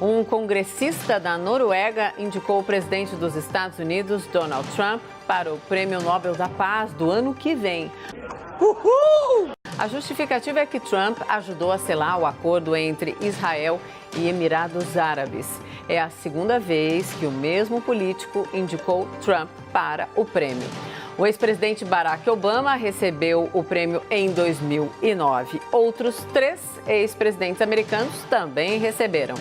Um congressista da Noruega indicou o presidente dos Estados Unidos, Donald Trump, para o Prêmio Nobel da Paz do ano que vem. Uhul! A justificativa é que Trump ajudou a selar o acordo entre Israel e Emirados Árabes. É a segunda vez que o mesmo político indicou Trump para o prêmio. O ex-presidente Barack Obama recebeu o prêmio em 2009. Outros 3 ex-presidentes americanos também receberam.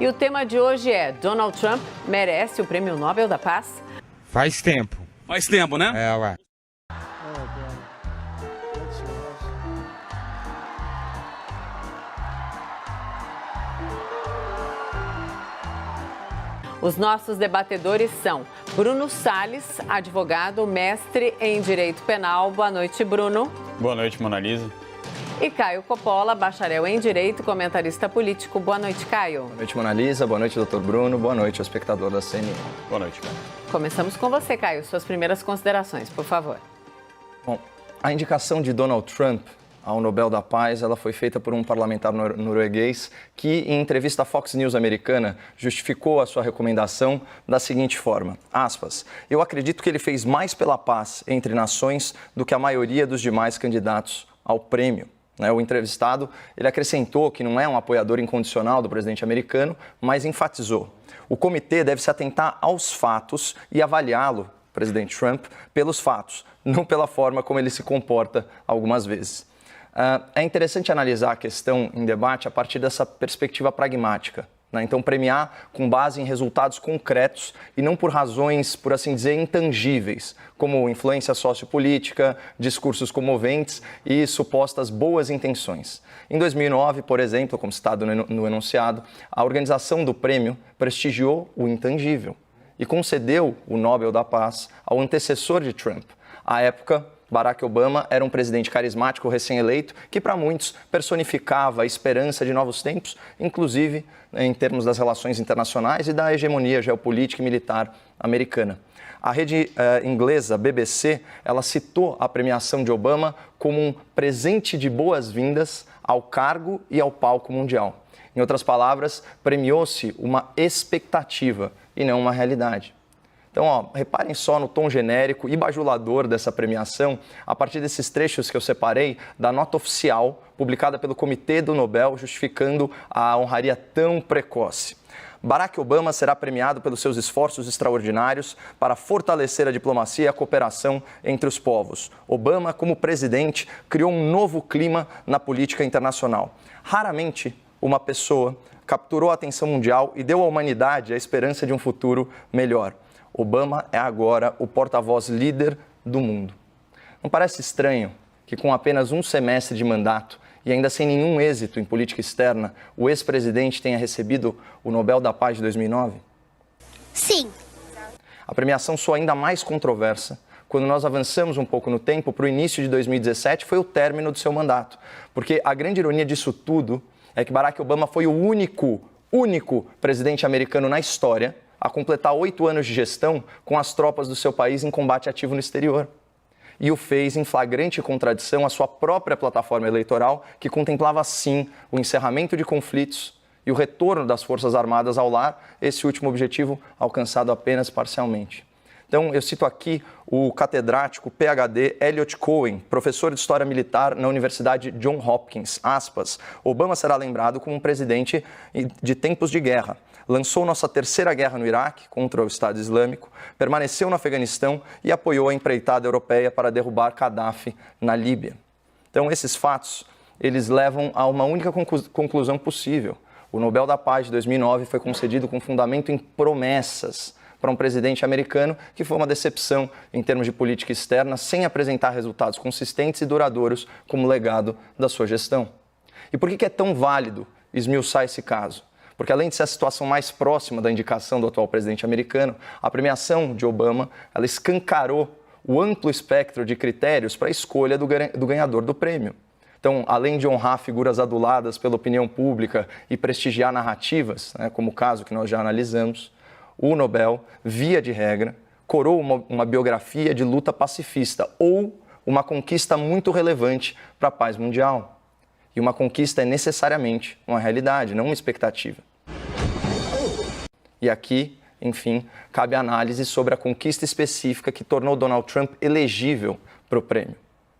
E o tema de hoje é: Donald Trump merece o Prêmio Nobel da Paz? Faz tempo. Faz tempo, né? É, ué. Os nossos debatedores são Bruno Salles, advogado, mestre em Direito Penal. Boa noite, Bruno. Boa noite, Mona Lisa. E Caio Coppola, bacharel em Direito, comentarista político. Boa noite, Caio. Boa noite, Mona Lisa. Boa noite, doutor Bruno. Boa noite, ao espectador da CNN. Boa noite, Caio. Começamos com você, Caio. Suas primeiras considerações, por favor. Bom, a indicação de Donald Trump ao Nobel da Paz, ela foi feita por um parlamentar norueguês que, em entrevista à Fox News americana, justificou a sua recomendação da seguinte forma, aspas, eu acredito que ele fez mais pela paz entre nações do que a maioria dos demais candidatos ao prêmio. O entrevistado, ele acrescentou que não é um apoiador incondicional do presidente americano, mas enfatizou, o comitê deve se atentar aos fatos e avaliá-lo, presidente Trump, pelos fatos, não pela forma como ele se comporta algumas vezes. É interessante analisar a questão em debate a partir dessa perspectiva pragmática. Então, premiar com base em resultados concretos e não por razões, por assim dizer, intangíveis, como influência sociopolítica, discursos comoventes e supostas boas intenções. Em 2009, por exemplo, como citado no enunciado, a organização do prêmio prestigiou o intangível e concedeu o Nobel da Paz ao antecessor de Trump. À época, Barack Obama era um presidente carismático recém-eleito que, para muitos, personificava a esperança de novos tempos, inclusive em termos das relações internacionais e da hegemonia geopolítica e militar americana. A rede inglesa BBC, ela citou a premiação de Obama como um presente de boas-vindas ao cargo e ao palco mundial. Em outras palavras, premiou-se uma expectativa e não uma realidade. Então, reparem só no tom genérico e bajulador dessa premiação, a partir desses trechos que eu separei da nota oficial publicada pelo Comitê do Nobel, justificando a honraria tão precoce. Barack Obama será premiado pelos seus esforços extraordinários para fortalecer a diplomacia e a cooperação entre os povos. Obama, como presidente, criou um novo clima na política internacional. Raramente uma pessoa capturou a atenção mundial e deu à humanidade a esperança de um futuro melhor. Obama é agora o porta-voz líder do mundo. Não parece estranho que, com apenas um semestre de mandato e ainda sem nenhum êxito em política externa, o ex-presidente tenha recebido o Nobel da Paz de 2009? Sim. A premiação soa ainda mais controversa quando nós avançamos um pouco no tempo para o início de 2017, foi o término do seu mandato. Porque a grande ironia disso tudo é que Barack Obama foi o único presidente americano na história a completar 8 anos de gestão com as tropas do seu país em combate ativo no exterior. E o fez em flagrante contradição à sua própria plataforma eleitoral, que contemplava, sim, o encerramento de conflitos e o retorno das Forças Armadas ao lar, esse último objetivo alcançado apenas parcialmente. Então, eu cito aqui o catedrático PhD Eliot Cohen, professor de História Militar na Universidade Johns Hopkins, aspas, Obama será lembrado como um presidente de tempos de guerra. Lançou nossa terceira guerra no Iraque contra o Estado Islâmico, permaneceu no Afeganistão e apoiou a empreitada europeia para derrubar Gaddafi na Líbia. Então, esses fatos, eles levam a uma única conclusão possível. O Nobel da Paz de 2009 foi concedido com fundamento em promessas para um presidente americano que foi uma decepção em termos de política externa, sem apresentar resultados consistentes e duradouros como legado da sua gestão. E por que é tão válido esmiuçar esse caso? Porque além de ser a situação mais próxima da indicação do atual presidente americano, a premiação de Obama, ela escancarou o amplo espectro de critérios para a escolha do ganhador do prêmio. Então, além de honrar figuras aduladas pela opinião pública e prestigiar narrativas, como o caso que nós já analisamos, o Nobel, via de regra, coroa uma biografia de luta pacifista ou uma conquista muito relevante para a paz mundial. E uma conquista é necessariamente uma realidade, não uma expectativa. E aqui, enfim, cabe análise sobre a conquista específica que tornou Donald Trump elegível para o prêmio.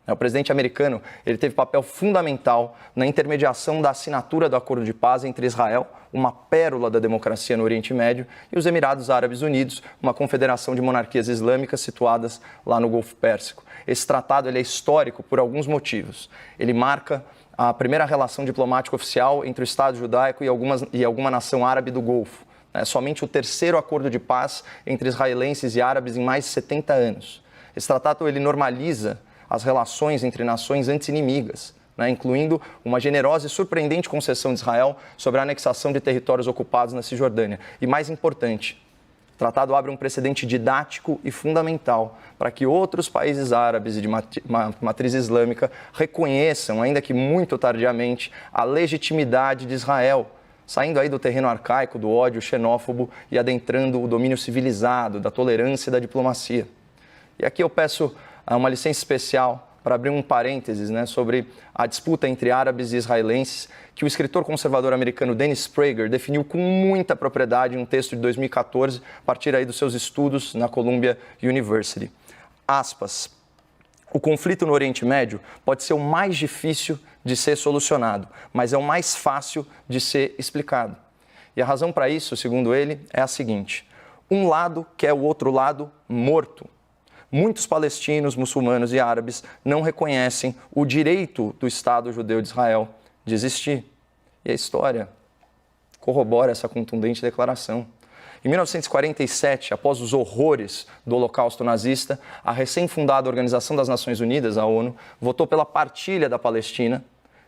O presidente americano ele teve papel fundamental na intermediação da assinatura do acordo de paz entre Israel, uma pérola da democracia no Oriente Médio, e os Emirados Árabes Unidos, uma confederação de monarquias islâmicas situadas lá no Golfo Pérsico. Esse tratado ele é histórico por alguns motivos. Ele marca a primeira relação diplomática oficial entre o Estado judaico e alguma nação árabe do Golfo. É somente o terceiro acordo de paz entre israelenses e árabes em mais de 70 anos. Esse tratado ele normaliza as relações entre nações antes inimigas, incluindo uma generosa e surpreendente concessão de Israel sobre a anexação de territórios ocupados na Cisjordânia. E mais importante, o tratado abre um precedente didático e fundamental para que outros países árabes e de matriz islâmica reconheçam, ainda que muito tardiamente, a legitimidade de Israel, saindo aí do terreno arcaico, do ódio xenófobo e adentrando o domínio civilizado, da tolerância e da diplomacia. E aqui eu peço uma licença especial para abrir um parênteses sobre a disputa entre árabes e israelenses, que o escritor conservador americano Dennis Prager definiu com muita propriedade em um texto de 2014, a partir aí dos seus estudos na Columbia University. Aspas. O conflito no Oriente Médio pode ser o mais difícil de ser solucionado, mas é o mais fácil de ser explicado. E a razão para isso, segundo ele, é a seguinte: um lado quer o outro lado morto. Muitos palestinos, muçulmanos e árabes não reconhecem o direito do Estado judeu de Israel de existir. E a história corrobora essa contundente declaração. Em 1947, após os horrores do Holocausto nazista, a recém-fundada Organização das Nações Unidas, a ONU, votou pela partilha da Palestina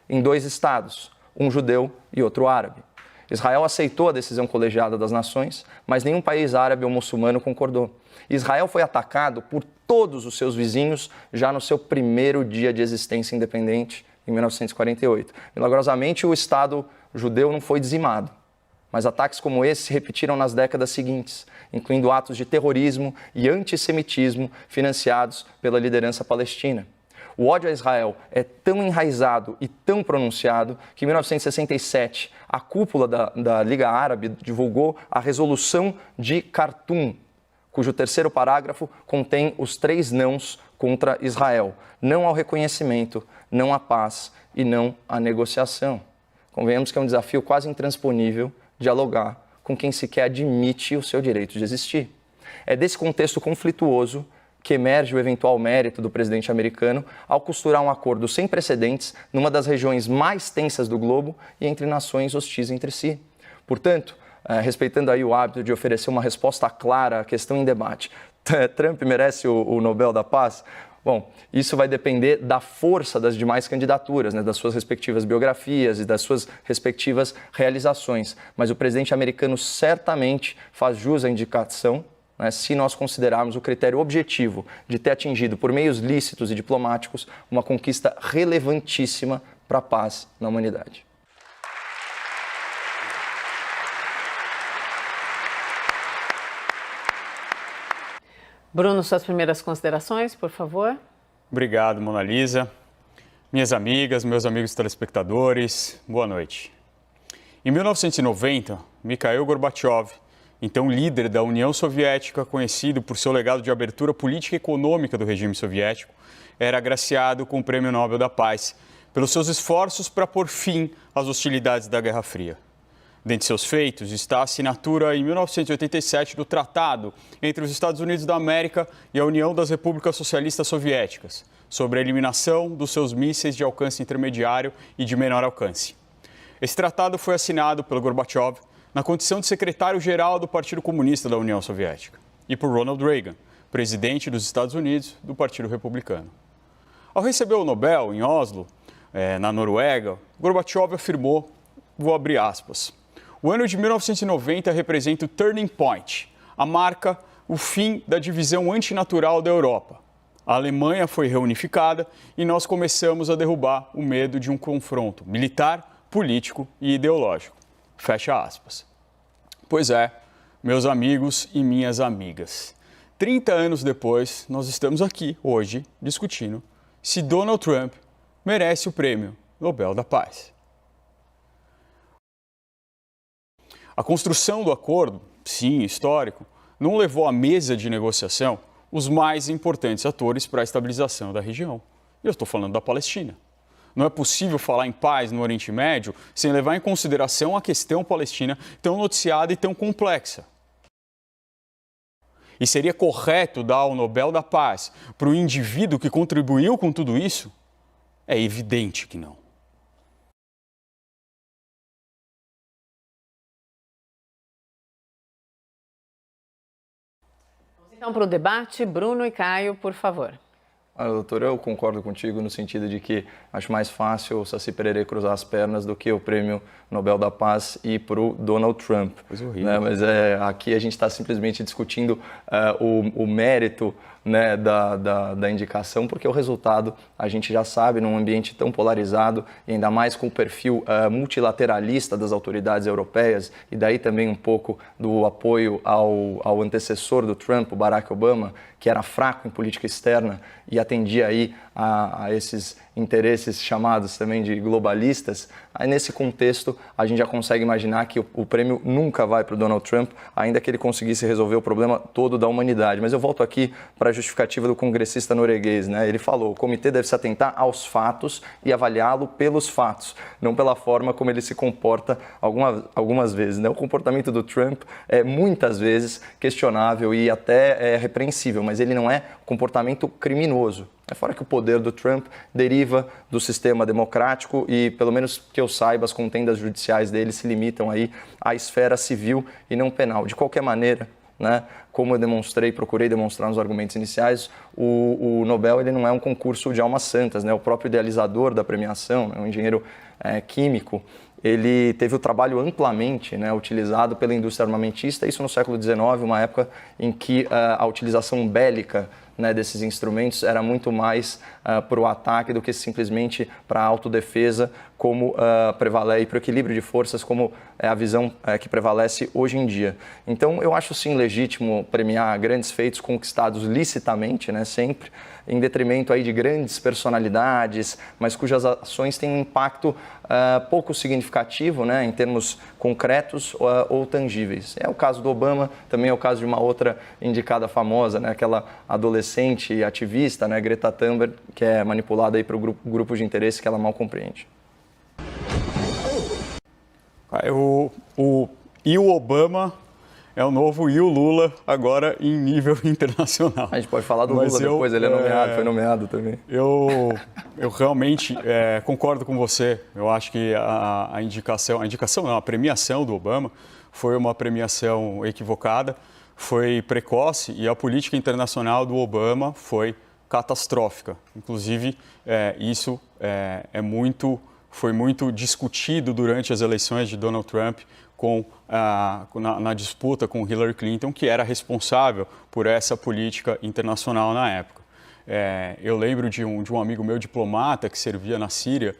em 2 estados, um judeu e outro árabe. Israel aceitou a decisão colegiada das nações, mas nenhum país árabe ou muçulmano concordou. Israel foi atacado por todos os seus vizinhos já no seu primeiro dia de existência independente, em 1948. Milagrosamente, o Estado judeu não foi dizimado, mas ataques como esse se repetiram nas décadas seguintes, incluindo atos de terrorismo e antissemitismo financiados pela liderança palestina. O ódio a Israel é tão enraizado e tão pronunciado que, em 1967, a cúpula da Liga Árabe divulgou a Resolução de Khartoum, cujo terceiro parágrafo contém os 3 nãos contra Israel: não ao reconhecimento, não à paz e não à negociação. Convenhamos que é um desafio quase intransponível dialogar com quem sequer admite o seu direito de existir. É desse contexto conflituoso que emerge o eventual mérito do presidente americano ao costurar um acordo sem precedentes numa das regiões mais tensas do globo e entre nações hostis entre si. Portanto, respeitando aí o hábito de oferecer uma resposta clara à questão em debate, Trump merece o Nobel da Paz? Bom, isso vai depender da força das demais candidaturas, das suas respectivas biografias e das suas respectivas realizações. Mas o presidente americano certamente faz jus à indicação, se nós considerarmos o critério objetivo de ter atingido, por meios lícitos e diplomáticos, uma conquista relevantíssima para a paz na humanidade. Bruno, suas primeiras considerações, por favor. Obrigado, Mona Lisa. Minhas amigas, meus amigos telespectadores, boa noite. Em 1990, Mikhail Gorbachev, então líder da União Soviética, conhecido por seu legado de abertura política e econômica do regime soviético, era agraciado com o Prêmio Nobel da Paz pelos seus esforços para pôr fim às hostilidades da Guerra Fria. Dentre seus feitos está a assinatura em 1987 do Tratado entre os Estados Unidos da América e a União das Repúblicas Socialistas Soviéticas sobre a eliminação dos seus mísseis de alcance intermediário e de menor alcance. Esse tratado foi assinado pelo Gorbachev na condição de secretário-geral do Partido Comunista da União Soviética e por Ronald Reagan, presidente dos Estados Unidos do Partido Republicano. Ao receber o Nobel em Oslo, na Noruega, Gorbachev afirmou, vou abrir aspas, o ano de 1990 representa o turning point, a marca, o fim da divisão antinatural da Europa. A Alemanha foi reunificada e nós começamos a derrubar o medo de um confronto militar, político e ideológico. Fecha aspas. Pois é, meus amigos e minhas amigas. 30 anos depois, nós estamos aqui, hoje, discutindo se Donald Trump merece o Prêmio Nobel da Paz. A construção do acordo sim, histórico, não levou à mesa de negociação os mais importantes atores para a estabilização da região. Eu estou falando da Palestina. Não é possível falar em paz no Oriente Médio sem levar em consideração a questão palestina tão noticiada e tão complexa. E seria correto dar o Nobel da Paz para o indivíduo que contribuiu com tudo isso? É evidente que não. Então, para o debate, Bruno e Caio, por favor. Doutor, eu concordo contigo no sentido de que acho mais fácil o Saci Pererê cruzar as pernas do que o Prêmio Nobel da Paz ir para o Donald Trump. Coisa horrível. Né? Mas aqui a gente está simplesmente discutindo o mérito, né, da indicação, porque o resultado a gente já sabe, num ambiente tão polarizado e ainda mais com o perfil multilateralista das autoridades europeias e daí também um pouco do apoio ao antecessor do Trump, o Barack Obama, que era fraco em política externa e atendia aí a esses interesses chamados também de globalistas. Aí nesse contexto a gente já consegue imaginar que o prêmio nunca vai para o Donald Trump, ainda que ele conseguisse resolver o problema todo da humanidade. Mas eu volto aqui para a justificativa do congressista norueguês, né? Ele falou: o comitê deve se atentar aos fatos e avaliá-lo pelos fatos, não pela forma como ele se comporta algumas vezes, né? O comportamento do Trump é muitas vezes questionável e até repreensível, mas ele não é comportamento criminoso. É fora que o poder do Trump deriva do sistema democrático e, pelo menos que eu saiba, as contendas judiciais dele se limitam aí à esfera civil e não penal. De qualquer maneira, né, como eu procurei demonstrar nos argumentos iniciais, o Nobel ele não é um concurso de almas santas, né? O próprio idealizador da premiação, né, um engenheiro químico, ele teve o trabalho amplamente, né, utilizado pela indústria armamentista, isso no século XIX, uma época em que a utilização bélica, né, desses instrumentos era muito mais para o ataque do que simplesmente para a autodefesa, como prevalece, e para o equilíbrio de forças, como é a visão que prevalece hoje em dia. Então, eu acho sim legítimo premiar grandes feitos conquistados licitamente, né, sempre, em detrimento aí de grandes personalidades, mas cujas ações têm um impacto pouco significativo, né, em termos concretos ou tangíveis. É o caso do Obama, também é o caso de uma outra indicada famosa, né, aquela adolescente ativista, né, Greta Thunberg, que é manipulada aí para o grupo de interesse que ela mal compreende. E o Obama é o novo e o Lula agora em nível internacional. A gente pode falar do Lula depois, ele é nomeado, foi nomeado também. Eu realmente concordo com você. Eu acho que a premiação do Obama foi uma premiação equivocada, foi precoce e a política internacional do Obama foi catastrófica. Inclusive, isso foi muito discutido durante as eleições de Donald Trump na disputa com Hillary Clinton, que era responsável por essa política internacional na época. Eu lembro de um amigo meu diplomata que servia na Síria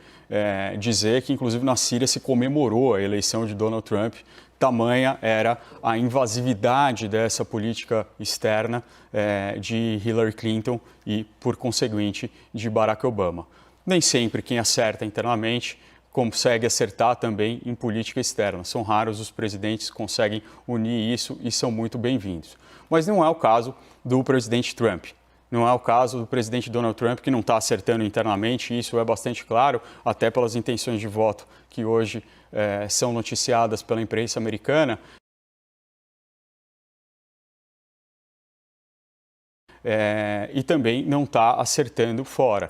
dizer que, inclusive, na Síria se comemorou a eleição de Donald Trump, tamanha era a invasividade dessa política externa de Hillary Clinton e, por conseguinte, de Barack Obama. Nem sempre quem acerta internamente consegue acertar também em política externa. São raros os presidentes que conseguem unir isso e são muito bem-vindos. Mas não é o caso do presidente Trump. Não é o caso do presidente Donald Trump, que não está acertando internamente, e isso é bastante claro, até pelas intenções de voto que hoje são noticiadas pela imprensa americana. E também não está acertando fora.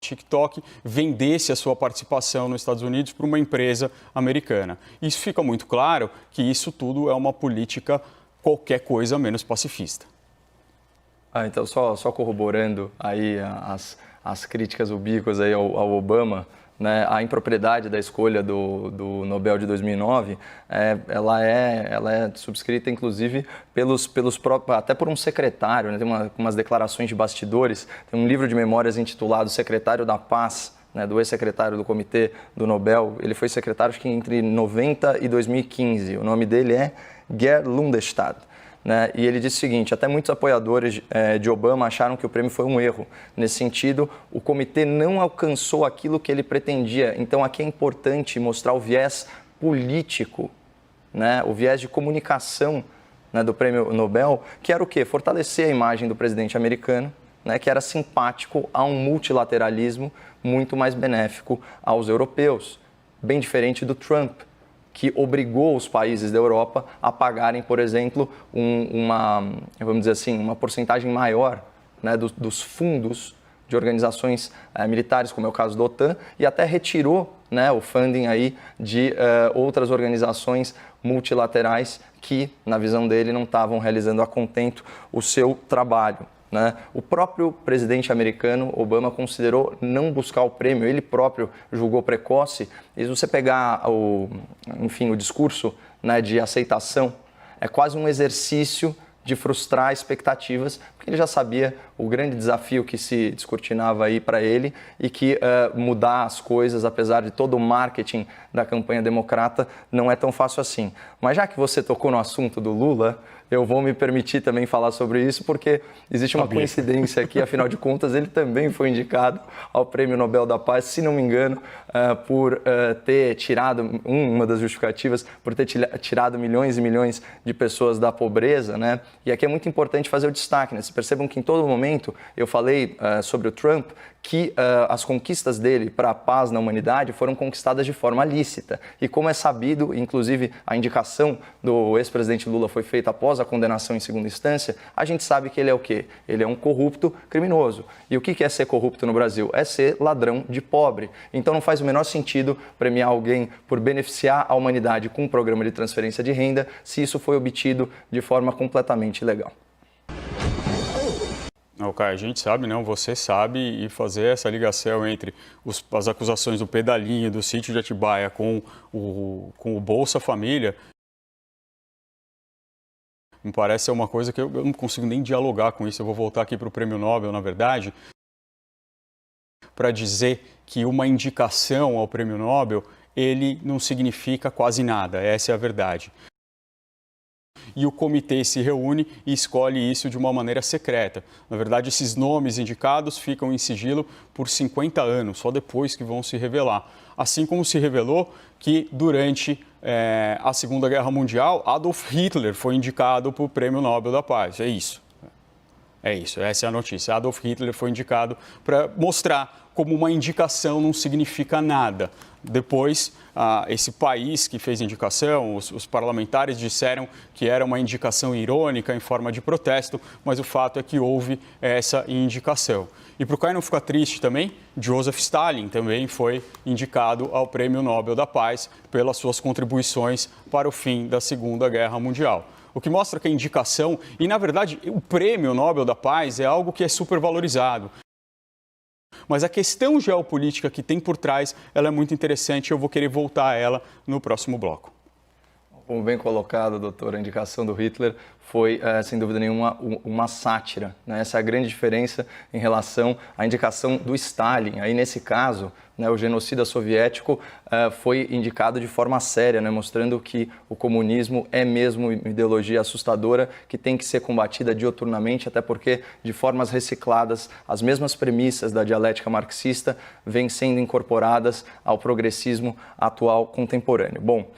TikTok vendesse a sua participação nos Estados Unidos para uma empresa americana. Isso fica muito claro que isso tudo é uma política qualquer coisa menos pacifista. Então, só corroborando aí as críticas ubíquas aí ao Obama, né, a impropriedade da escolha do Nobel de 2009, ela é subscrita, inclusive, pelos próprios, até por um secretário, né, tem umas declarações de bastidores, tem um livro de memórias intitulado Secretário da Paz, né, do ex-secretário do Comitê do Nobel. Ele foi secretário, acho que entre 90 e 2015. O nome dele é Geert Lundestad. Né? E ele disse o seguinte: até muitos apoiadores de Obama acharam que o prêmio foi um erro. Nesse sentido, o comitê não alcançou aquilo que ele pretendia. Então, aqui é importante mostrar o viés político né, o viés de comunicação, né, do Prêmio Nobel, que era o quê? Fortalecer a imagem do presidente americano, né, que era simpático a um multilateralismo muito mais benéfico aos europeus, bem diferente do Trump, que obrigou os países da Europa a pagarem, por exemplo, vamos dizer assim, uma porcentagem maior, né, dos fundos de organizações militares, como é o caso da OTAN, e até retirou, né, o funding aí de outras organizações multilaterais que, na visão dele, não estavam realizando a contento o seu trabalho. Né? O próprio presidente americano, Obama, considerou não buscar o prêmio, ele próprio julgou precoce. E se você pegar o discurso, né, de aceitação, é quase um exercício de frustrar expectativas, porque ele já sabia o grande desafio que se descortinava aí para ele e que mudar as coisas, apesar de todo o marketing da campanha democrata, não é tão fácil assim. Mas já que você tocou no assunto do Lula, eu vou me permitir também falar sobre isso, porque existe uma coincidência aqui, afinal de contas, ele também foi indicado ao Prêmio Nobel da Paz, se não me engano, por ter tirado, uma das justificativas, por ter tirado milhões e milhões de pessoas da pobreza, né? E aqui é muito importante fazer o destaque, né? Vocês percebam que em todo momento eu falei sobre o Trump, que as conquistas dele para a paz na humanidade foram conquistadas de forma lícita. E como é sabido, inclusive a indicação do ex-presidente Lula foi feita após a condenação em segunda instância, a gente sabe que ele é o quê? Ele é um corrupto criminoso. E o que é ser corrupto no Brasil? É ser ladrão de pobre. Então não faz o menor sentido premiar alguém por beneficiar a humanidade com um programa de transferência de renda se isso foi obtido de forma completamente ilegal. A gente sabe, não, você sabe, e fazer essa ligação entre as acusações do Pedalinho, do sítio de Atibaia com o Bolsa Família, me parece ser uma coisa que eu não consigo nem dialogar com isso. Eu vou voltar aqui para o Prêmio Nobel, na verdade, para dizer que uma indicação ao Prêmio Nobel, ele não significa quase nada, essa é a verdade. E o comitê se reúne e escolhe isso de uma maneira secreta. Na verdade, esses nomes indicados ficam em sigilo por 50 anos, só depois que vão se revelar. Assim como se revelou que durante a Segunda Guerra Mundial, Adolf Hitler foi indicado para o Prêmio Nobel da Paz. É isso. É isso, essa é a notícia. Adolf Hitler foi indicado para mostrar como uma indicação não significa nada. Depois, esse país que fez a indicação, os parlamentares disseram que era uma indicação irônica em forma de protesto, mas o fato é que houve essa indicação. E para o Caio não ficar triste também, Joseph Stalin também foi indicado ao Prêmio Nobel da Paz pelas suas contribuições para o fim da Segunda Guerra Mundial. O que mostra que a indicação, e na verdade o Prêmio Nobel da Paz é algo que é supervalorizado. Mas a questão geopolítica que tem por trás, ela é muito interessante e eu vou querer voltar a ela no próximo bloco. Como bem colocado, doutor, a indicação do Hitler foi, sem dúvida nenhuma, uma sátira, né? Essa é a grande diferença em relação à indicação do Stalin. Aí, nesse caso, né, o genocida soviético foi indicado de forma séria, né, mostrando que o comunismo é mesmo uma ideologia assustadora que tem que ser combatida dioturnamente, até porque, de formas recicladas, as mesmas premissas da dialética marxista vêm sendo incorporadas ao progressismo atual contemporâneo. Bom,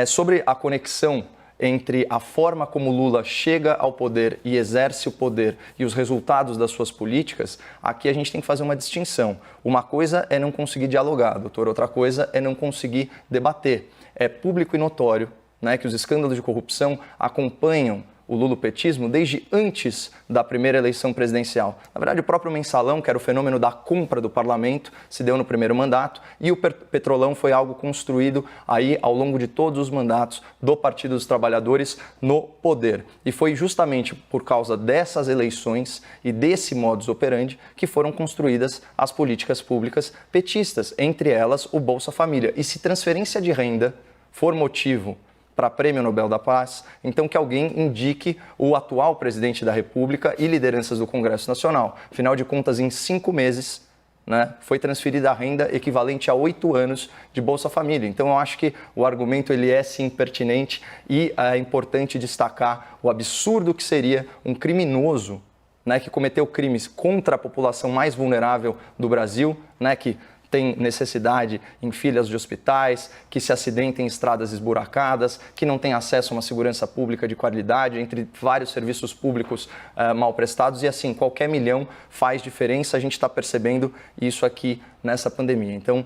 sobre a conexão entre a forma como Lula chega ao poder e exerce o poder e os resultados das suas políticas, aqui a gente tem que fazer uma distinção. Uma coisa é não conseguir dialogar, doutor, outra coisa é não conseguir debater. É público e notório, né, que os escândalos de corrupção acompanham o lulopetismo desde antes da primeira eleição presidencial. Na verdade, o próprio mensalão, que era o fenômeno da compra do parlamento, se deu no primeiro mandato, e o petrolão foi algo construído aí ao longo de todos os mandatos do Partido dos Trabalhadores no poder. E foi justamente por causa dessas eleições e desse modus operandi que foram construídas as políticas públicas petistas, entre elas o Bolsa Família. E se transferência de renda for motivo para Prêmio Nobel da Paz, então que alguém indique o atual presidente da República e lideranças do Congresso Nacional. Afinal de contas, em 5 meses, né, foi transferida a renda equivalente a 8 anos de Bolsa Família. Então, eu acho que o argumento ele é sim pertinente e é importante destacar o absurdo que seria um criminoso, né, que cometeu crimes contra a população mais vulnerável do Brasil, né, que tem necessidade em filas de hospitais, que se acidentem em estradas esburacadas, que não tem acesso a uma segurança pública de qualidade, entre vários serviços públicos mal prestados. E assim, qualquer milhão faz diferença, a gente está percebendo isso aqui nessa pandemia. Então,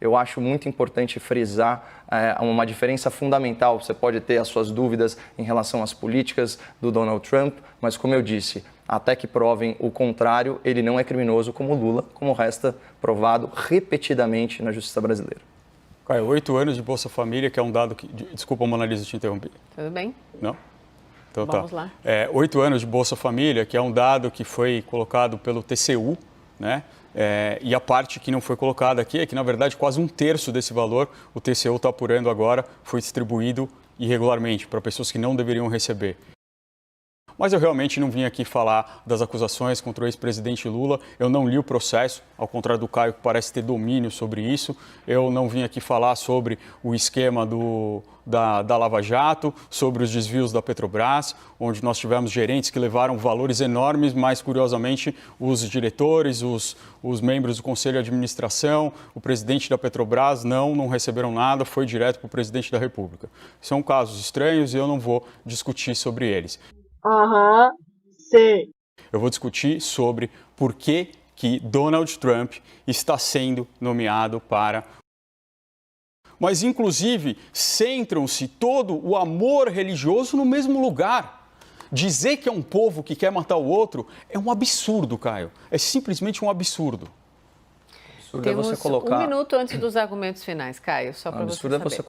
eu acho muito importante frisar uma diferença fundamental. Você pode ter as suas dúvidas em relação às políticas do Donald Trump, mas como eu disse, até que provem o contrário, ele não é criminoso como Lula, como resta provado repetidamente na justiça brasileira. Caio, 8 anos de Bolsa Família, que é um dado que... Desculpa, Mona Lisa, te interrompi. Tudo bem? Não? Então Vamos lá. 8 anos de Bolsa Família, que é um dado que foi colocado pelo TCU, né? E a parte que não foi colocada aqui é que, na verdade, quase 1/3 desse valor, o TCU está apurando agora, foi distribuído irregularmente para pessoas que não deveriam receber. Mas eu realmente não vim aqui falar das acusações contra o ex-presidente Lula. Eu não li o processo, ao contrário do Caio, que parece ter domínio sobre isso. Eu não vim aqui falar sobre o esquema da Lava Jato, sobre os desvios da Petrobras, onde nós tivemos gerentes que levaram valores enormes, mas, curiosamente, os diretores, os membros do Conselho de Administração, o presidente da Petrobras não receberam nada, foi direto para o presidente da República. São casos estranhos e eu não vou discutir sobre eles. Sim. Eu vou discutir sobre por que Donald Trump está sendo nomeado para... Mas, inclusive, centram-se todo o amor religioso no mesmo lugar. Dizer que é um povo que quer matar o outro é um absurdo, Caio. É simplesmente um absurdo. Absurdo Temos é você colocar... 1 minuto antes dos argumentos finais, Caio, só para você saber. Absurdo é você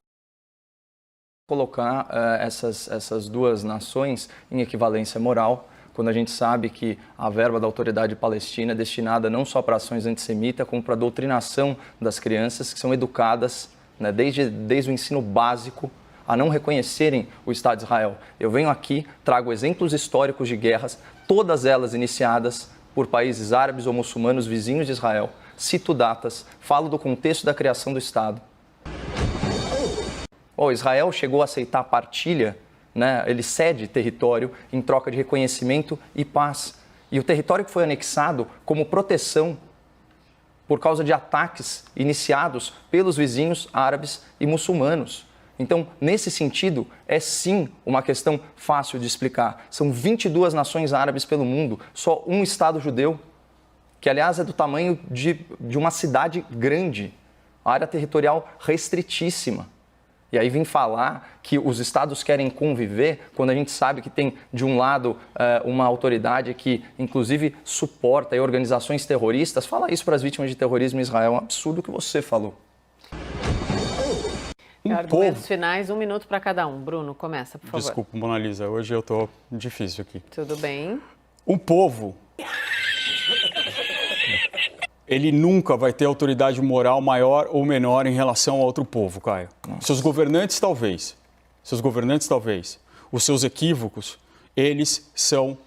colocar essas duas nações em equivalência moral, quando a gente sabe que a verba da autoridade palestina é destinada não só para ações antissemitas, como para a doutrinação das crianças que são educadas, né, desde o ensino básico a não reconhecerem o Estado de Israel. Eu venho aqui, trago exemplos históricos de guerras, todas elas iniciadas por países árabes ou muçulmanos vizinhos de Israel, cito datas, falo do contexto da criação do Estado. Israel chegou a aceitar a partilha, né? Ele cede território em troca de reconhecimento e paz. E o território que foi anexado como proteção por causa de ataques iniciados pelos vizinhos árabes e muçulmanos. Então, nesse sentido, é sim uma questão fácil de explicar. São 22 nações árabes pelo mundo, só um Estado judeu, que aliás é do tamanho de uma cidade grande, área territorial restritíssima. E aí vem falar que os estados querem conviver quando a gente sabe que tem, de um lado, uma autoridade que, inclusive, suporta organizações terroristas. Fala isso para as vítimas de terrorismo em Israel. É um absurdo o que você falou. Argumentos finais, 1 minuto para cada um. Bruno, começa, por favor. Desculpa, Mona Lisa, hoje eu estou difícil aqui. Tudo bem. Um povo... ele nunca vai ter autoridade moral maior ou menor em relação a outro povo, Caio. Seus governantes, talvez. Os seus equívocos, eles são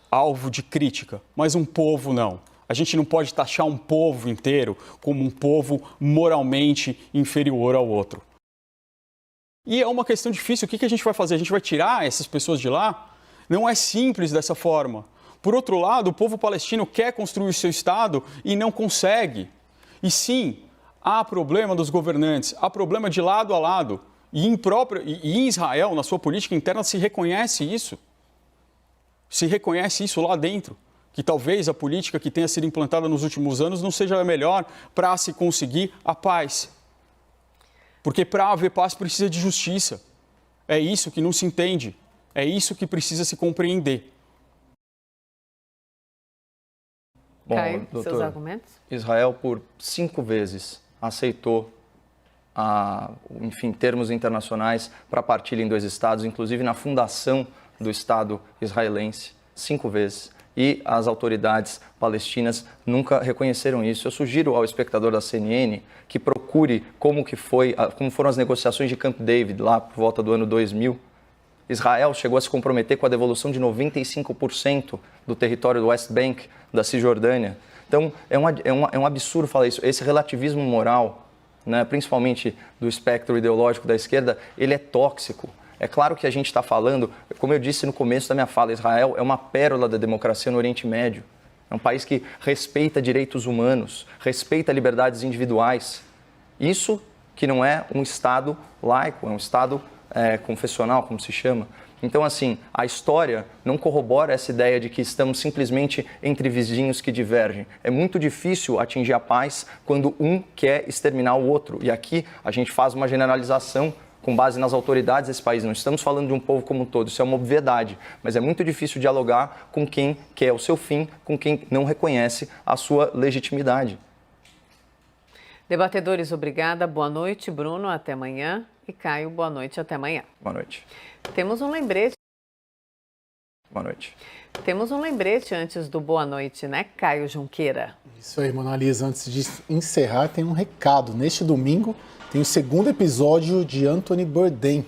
alvo de crítica, mas um povo não. A gente não pode taxar um povo inteiro como um povo moralmente inferior ao outro. E é uma questão difícil. O que a gente vai fazer? A gente vai tirar essas pessoas de lá? Não é simples dessa forma. Por outro lado, o povo palestino quer construir seu Estado e não consegue. E sim, há problema dos governantes, há problema de lado a lado. E em Israel, na sua política interna, se reconhece isso. Se reconhece isso lá dentro. Que talvez a política que tenha sido implantada nos últimos anos não seja a melhor para se conseguir a paz. Porque para haver paz precisa de justiça. É isso que não se entende. É isso que precisa se compreender. Bom, Caio, doutor, seus argumentos? Israel, por 5 vezes, aceitou, termos internacionais para partilha em 2 estados, inclusive na fundação do Estado israelense, 5 vezes. E as autoridades palestinas nunca reconheceram isso. Eu sugiro ao espectador da CNN que procure como foram as negociações de Camp David, lá por volta do ano 2000. Israel chegou a se comprometer com a devolução de 95% do território do West Bank, da Cisjordânia. Então, é um absurdo falar isso. Esse relativismo moral, né, principalmente do espectro ideológico da esquerda, ele é tóxico. É claro que a gente está falando, como eu disse no começo da minha fala, Israel é uma pérola da democracia no Oriente Médio. É um país que respeita direitos humanos, respeita liberdades individuais. Isso que não é um Estado laico, é um Estado confessional, como se chama. Então, assim, a história não corrobora essa ideia de que estamos simplesmente entre vizinhos que divergem. É muito difícil atingir a paz quando um quer exterminar o outro. E aqui a gente faz uma generalização com base nas autoridades desse país. Não estamos falando de um povo como um todo, isso é uma obviedade. Mas é muito difícil dialogar com quem quer o seu fim, com quem não reconhece a sua legitimidade. Debatedores, obrigada. Boa noite, Bruno. Até amanhã. E Caio, boa noite. Até amanhã. Boa noite. Temos um lembrete. Boa noite. Temos um lembrete antes do boa noite, né, Caio Junqueira? Isso aí, Mona Lisa. Antes de encerrar, tem um recado. Neste domingo tem o segundo episódio de Anthony Bourdain,